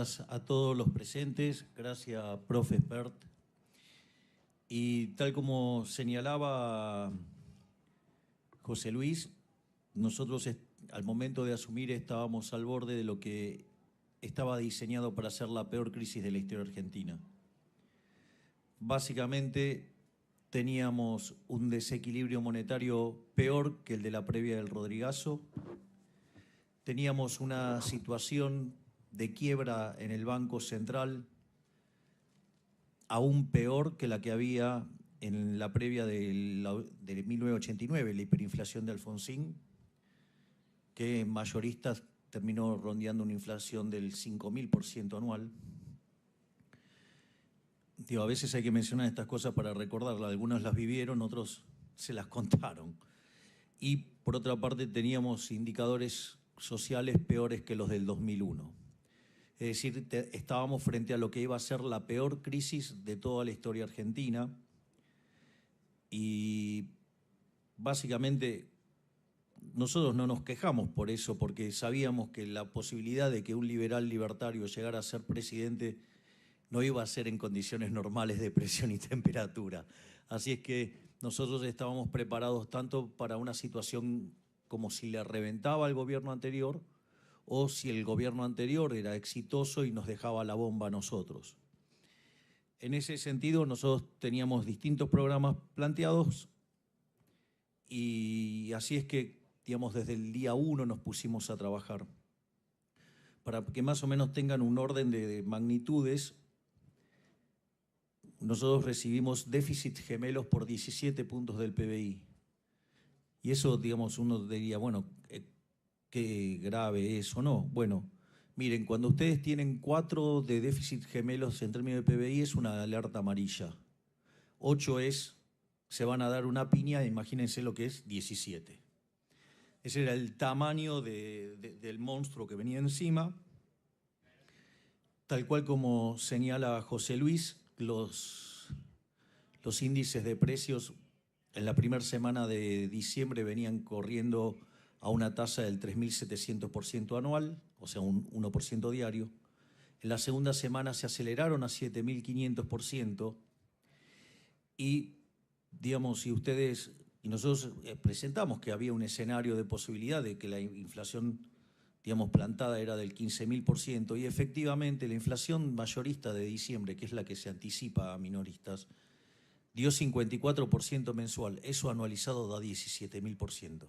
A todos los presentes, gracias, profe Expert. Y tal como señalaba José Luis, nosotros al momento de asumir estábamos al borde de lo que estaba diseñado para ser la peor crisis de la historia argentina. Básicamente teníamos un desequilibrio monetario peor que el de la previa del Rodrigazo. Teníamos una situación de quiebra en el Banco Central aún peor que la que había en la previa de 1989, la hiperinflación de Alfonsín, que en mayoristas terminó rondeando una inflación del 5.000% anual. A veces hay que mencionar estas cosas para recordarlas. Algunos las vivieron, otros se las contaron. Y por otra parte teníamos indicadores sociales peores que los del 2001. Es decir, estábamos frente a lo que iba a ser la peor crisis de toda la historia argentina y básicamente nosotros no nos quejamos por eso, porque sabíamos que la posibilidad de que un liberal libertario llegara a ser presidente no iba a ser en condiciones normales de presión y temperatura. Así es que nosotros estábamos preparados tanto para una situación como si le reventaba al gobierno anterior, o si el gobierno anterior era exitoso y nos dejaba la bomba a nosotros. En ese sentido, nosotros teníamos distintos programas planteados y así es que, digamos, desde el día 1 nos pusimos a trabajar. Para que más o menos tengan un orden de magnitudes, nosotros recibimos déficit gemelos por 17 puntos del PBI. Y eso, digamos, uno diría, bueno, qué grave es o no. Bueno, miren, cuando ustedes tienen 4 de déficit gemelos en términos de PBI es una alerta amarilla. 8 es, se van a dar una piña, imagínense lo que es 17. Ese era el tamaño del monstruo que venía encima. Tal cual como señala José Luis, los índices de precios en la primera semana de diciembre venían corriendo a una tasa del 3.700% anual, o sea, un 1% diario. En la segunda semana se aceleraron a 7.500% y, digamos, si ustedes, y nosotros presentamos que había un escenario de posibilidad de que la inflación, digamos, plantada era del 15.000% y efectivamente la inflación mayorista de diciembre, que es la que se anticipa a minoristas, dio 54% mensual. Eso anualizado da 17.000%.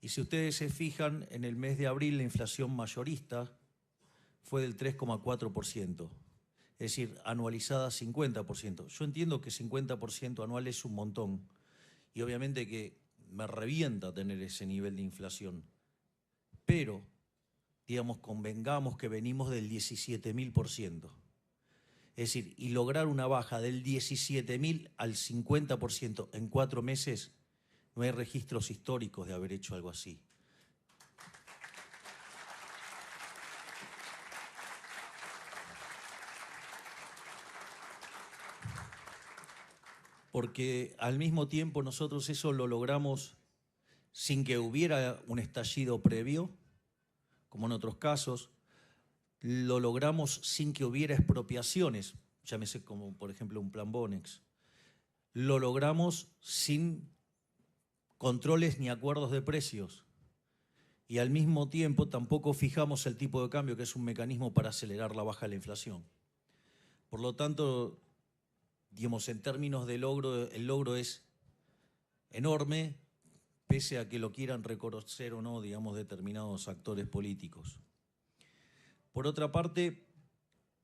Y si ustedes se fijan, en el mes de abril la inflación mayorista fue del 3,4%, es decir, anualizada 50%. Yo entiendo que 50% anual es un montón y obviamente que me revienta tener ese nivel de inflación, pero, digamos, convengamos que venimos del 17.000%. Es decir, y lograr una baja del 17.000 al 50% en 4 meses, no hay registros históricos de haber hecho algo así. Porque al mismo tiempo nosotros eso lo logramos sin que hubiera un estallido previo, como en otros casos. Lo logramos sin que hubiera expropiaciones, llámese como por ejemplo un plan Bonex. Lo logramos sin controles ni acuerdos de precios. Y al mismo tiempo tampoco fijamos el tipo de cambio, que es un mecanismo para acelerar la baja de la inflación. Por lo tanto, digamos, en términos de logro, el logro es enorme, pese a que lo quieran reconocer o no, digamos, determinados actores políticos. Por otra parte,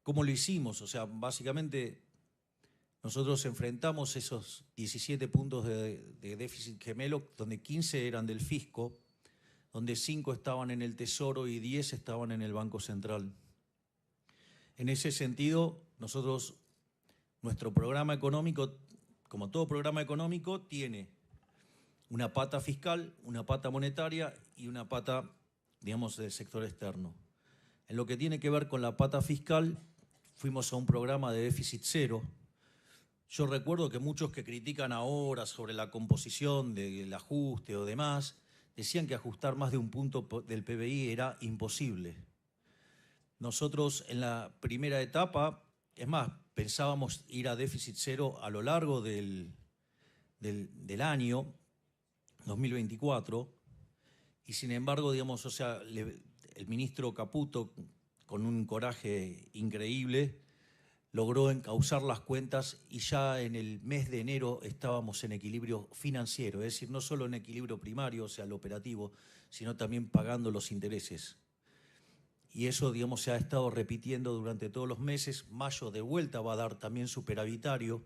¿cómo lo hicimos? O sea, básicamente nosotros enfrentamos esos 17 puntos de déficit gemelo, donde 15 eran del fisco, donde 5 estaban en el Tesoro y 10 estaban en el Banco Central. En ese sentido, nuestro programa económico, como todo programa económico, tiene una pata fiscal, una pata monetaria y una pata, digamos, del sector externo. En lo que tiene que ver con la pata fiscal, fuimos a un programa de déficit cero. Yo recuerdo que muchos que critican ahora sobre la composición del ajuste o demás, decían que ajustar más de un punto del PBI era imposible. Nosotros en la primera etapa, es más, pensábamos ir a déficit cero a lo largo del año 2024, y sin embargo, digamos, o sea, el ministro Caputo, con un coraje increíble, logró encauzar las cuentas y ya en el mes de enero estábamos en equilibrio financiero, es decir, no solo en equilibrio primario, o sea, lo operativo, sino también pagando los intereses. Y eso, digamos, se ha estado repitiendo durante todos los meses. Mayo de vuelta va a dar también superavitario.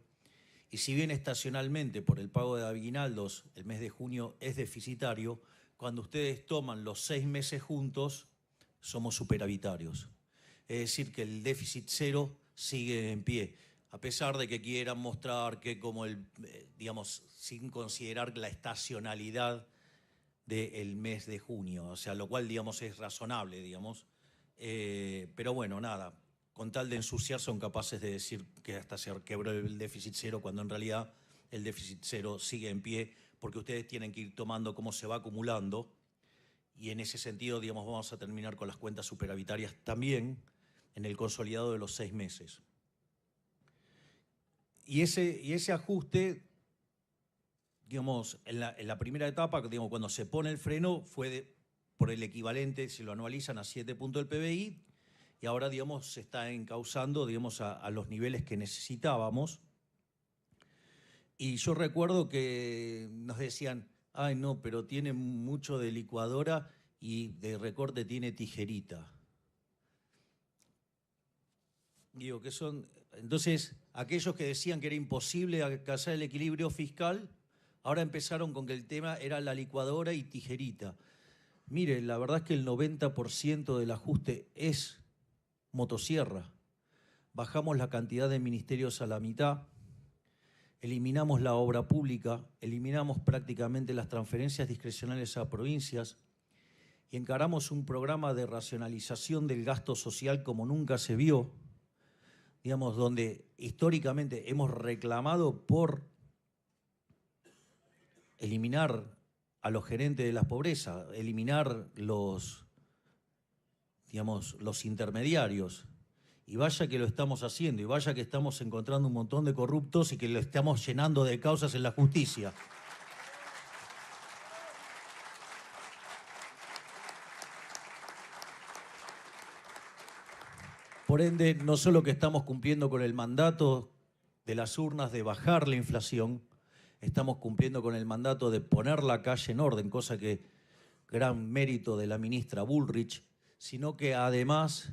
Y si bien estacionalmente por el pago de aguinaldos el mes de junio es deficitario, cuando ustedes toman los 6 meses juntos, somos superavitarios. Es decir, que el déficit cero sigue en pie, a pesar de que quieran mostrar que como digamos, sin considerar la estacionalidad del mes de junio, o sea, lo cual, digamos, es razonable, digamos. Pero bueno, nada, con tal de ensuciar son capaces de decir que hasta se quebró el déficit cero, cuando en realidad el déficit cero sigue en pie, porque ustedes tienen que ir tomando cómo se va acumulando, y en ese sentido, digamos, vamos a terminar con las cuentas superavitarias también en el consolidado de los 6 meses. Y ese ajuste, digamos, en la primera etapa, digamos, cuando se pone el freno, fue por el equivalente, si lo anualizan, a 7 puntos del PBI, y ahora, digamos, se está encauzando, digamos, a los niveles que necesitábamos. Y yo recuerdo que nos decían, ay no, pero tiene mucho de licuadora y de recorte tiene tijerita. Digo, que son... Entonces, aquellos que decían que era imposible alcanzar el equilibrio fiscal, ahora empezaron con que el tema era la licuadora y tijerita. Mire, la verdad es que el 90% del ajuste es motosierra. Bajamos la cantidad de ministerios a la mitad, eliminamos la obra pública, eliminamos prácticamente las transferencias discrecionales a provincias y encaramos un programa de racionalización del gasto social como nunca se vio, digamos, donde históricamente hemos reclamado por eliminar a los gerentes de la pobreza, eliminar digamos, los intermediarios. Y vaya que lo estamos haciendo, y vaya que estamos encontrando un montón de corruptos y que lo estamos llenando de causas en la justicia. Por ende, no solo que estamos cumpliendo con el mandato de las urnas de bajar la inflación, estamos cumpliendo con el mandato de poner la calle en orden, cosa que gran mérito de la ministra Bullrich, sino que además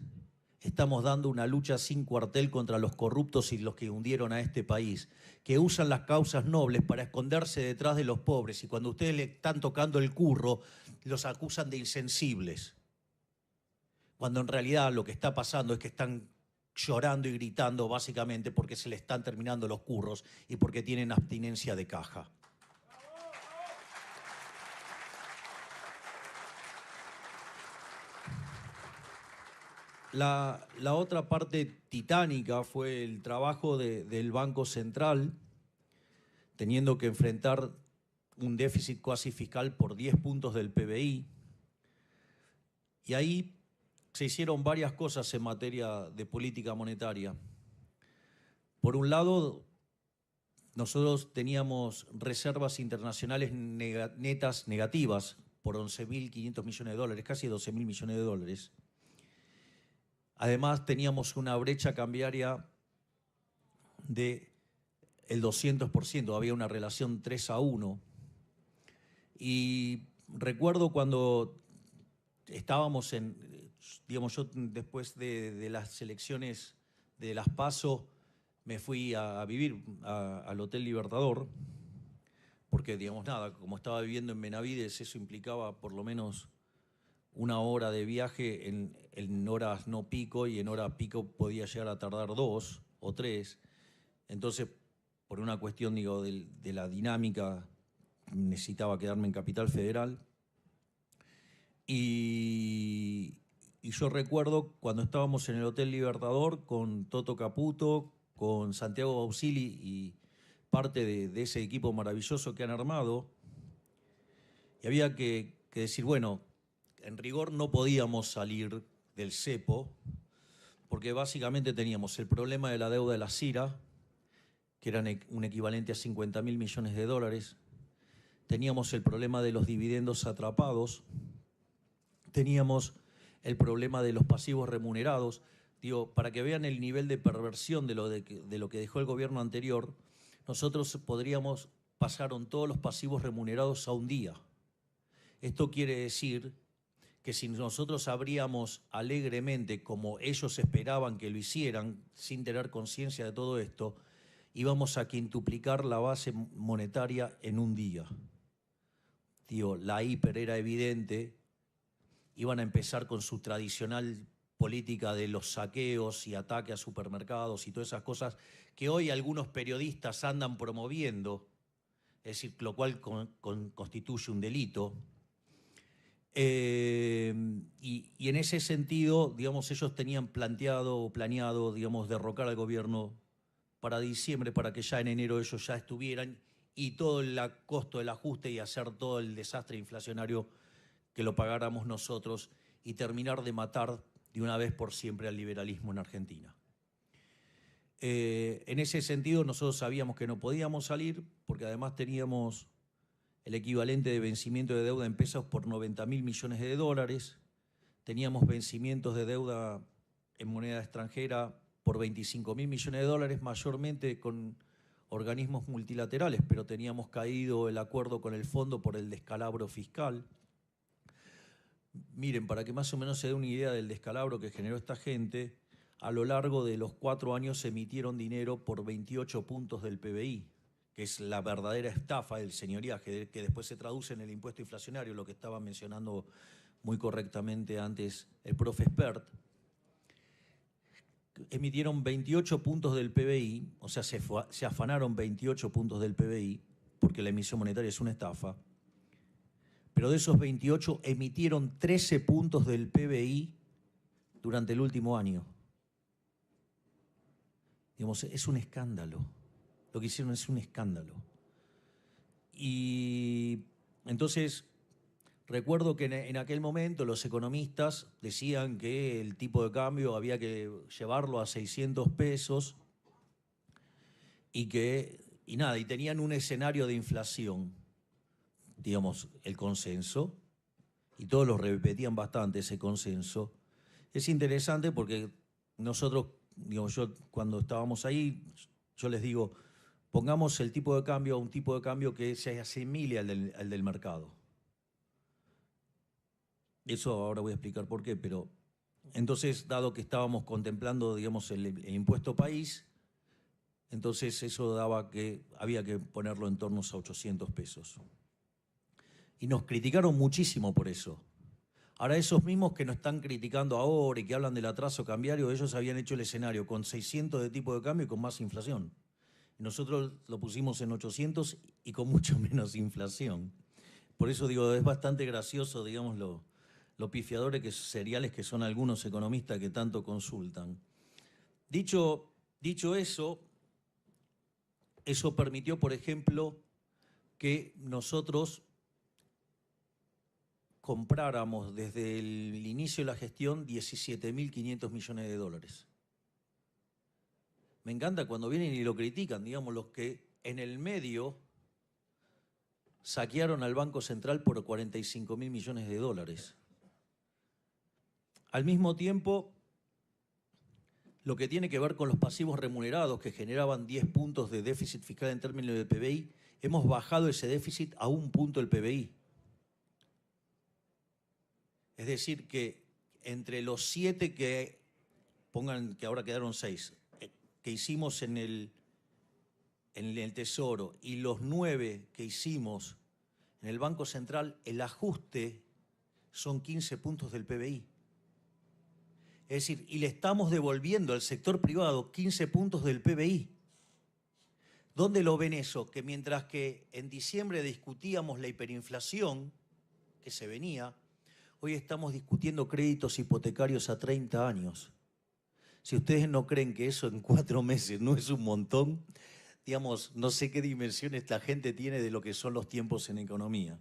estamos dando una lucha sin cuartel contra los corruptos y los que hundieron a este país, que usan las causas nobles para esconderse detrás de los pobres, y cuando ustedes le están tocando el curro, los acusan de insensibles, cuando en realidad lo que está pasando es que están llorando y gritando básicamente porque se le están terminando los curros y porque tienen abstinencia de caja. La otra parte titánica fue el trabajo del Banco Central, teniendo que enfrentar un déficit cuasi fiscal por 10 puntos del PBI. Y ahí se hicieron varias cosas en materia de política monetaria. Por un lado, nosotros teníamos reservas internacionales netas negativas por 11.500 millones de dólares, casi 12.000 millones de dólares. Además, teníamos una brecha cambiaria del 200%, había una relación 3-1. Y recuerdo cuando estábamos digamos, yo después de las elecciones de las PASO, me fui a vivir al Hotel Libertador, porque, digamos, nada, como estaba viviendo en Benavides, eso implicaba por lo menos 1 hora de viaje en horas no pico, y en hora pico podía llegar a tardar 2 o 3. Entonces, por una cuestión, digo, de la dinámica, necesitaba quedarme en Capital Federal. Y yo recuerdo cuando estábamos en el Hotel Libertador con Toto Caputo, con Santiago Bausili y parte de ese equipo maravilloso que han armado, y había que decir, bueno, en rigor no podíamos salir del cepo, porque básicamente teníamos el problema de la deuda de la CIRA, que era un equivalente a 50.000 millones de dólares. Teníamos el problema de los dividendos atrapados. Teníamos el problema de los pasivos remunerados. Digo, para que vean el nivel de perversión de lo que dejó el gobierno anterior, nosotros pasaron todos los pasivos remunerados a un día. Esto quiere decir que si nosotros abríamos alegremente, como ellos esperaban que lo hicieran, sin tener conciencia de todo esto, íbamos a quintuplicar la base monetaria en un día. Digo, la hiper era evidente, iban a empezar con su tradicional política de los saqueos y ataque a supermercados y todas esas cosas que hoy algunos periodistas andan promoviendo, es decir, lo cual constituye un delito. Y en ese sentido, digamos, ellos tenían planeado, digamos, derrocar al gobierno para diciembre, para que ya en enero ellos ya estuvieran y todo el costo del ajuste y hacer todo el desastre inflacionario que lo pagáramos nosotros y terminar de matar de una vez por siempre al liberalismo en Argentina. En ese sentido, nosotros sabíamos que no podíamos salir porque además teníamos el equivalente de vencimiento de deuda en pesos por 90.000 millones de dólares. Teníamos vencimientos de deuda en moneda extranjera por 25.000 millones de dólares, mayormente con organismos multilaterales, pero teníamos caído el acuerdo con el fondo por el descalabro fiscal. Miren, para que más o menos se dé una idea del descalabro que generó esta gente, a lo largo de los 4 años se emitieron dinero por 28 puntos del PBI, que es la verdadera estafa del señoriaje, que después se traduce en el impuesto inflacionario, lo que estaba mencionando muy correctamente antes el profe Espert. Emitieron 28 puntos del PBI, o sea, se afanaron 28 puntos del PBI, porque la emisión monetaria es una estafa, pero de esos 28 emitieron 13 puntos del PBI durante el último año. Digamos, es un escándalo. Lo que hicieron es un escándalo. Y entonces, recuerdo que en aquel momento los economistas decían que el tipo de cambio había que llevarlo a 600 pesos y tenían un escenario de inflación, digamos, el consenso, y todos lo repetían bastante ese consenso. Es interesante porque nosotros, digamos, yo cuando estábamos ahí, yo les digo, pongamos el tipo de cambio a un tipo de cambio que se asimile al del mercado. Eso ahora voy a explicar por qué, pero entonces, dado que estábamos contemplando, digamos, el impuesto país, entonces eso daba que había que ponerlo en torno a 800 pesos. Y nos criticaron muchísimo por eso. Ahora, esos mismos que nos están criticando ahora y que hablan del atraso cambiario, ellos habían hecho el escenario con 600 de tipo de cambio y con más inflación. Y nosotros lo pusimos en 800 y con mucho menos inflación. Por eso digo, es bastante gracioso, digamos, lo pifiadores seriales que son algunos economistas que tanto consultan. Dicho eso permitió, por ejemplo, que nosotros compráramos desde el inicio de la gestión 17.500 millones de dólares. Me encanta cuando vienen y lo critican, digamos, los que en el medio saquearon al Banco Central por 45.000 millones de dólares. Al mismo tiempo, lo que tiene que ver con los pasivos remunerados que generaban 10 puntos de déficit fiscal en términos del PBI, hemos bajado ese déficit a 1 punto del PBI. Es decir, que entre los 7 que ahora quedaron 6, que hicimos en el Tesoro y los 9 que hicimos en el Banco Central, el ajuste son 15 puntos del PBI. Es decir, y le estamos devolviendo al sector privado 15 puntos del PBI. ¿Dónde lo ven eso? Que mientras que en diciembre discutíamos la hiperinflación que se venía, hoy estamos discutiendo créditos hipotecarios a 30 años. Si ustedes no creen que eso en 4 meses no es un montón, digamos, no sé qué dimensiones la gente tiene de lo que son los tiempos en economía.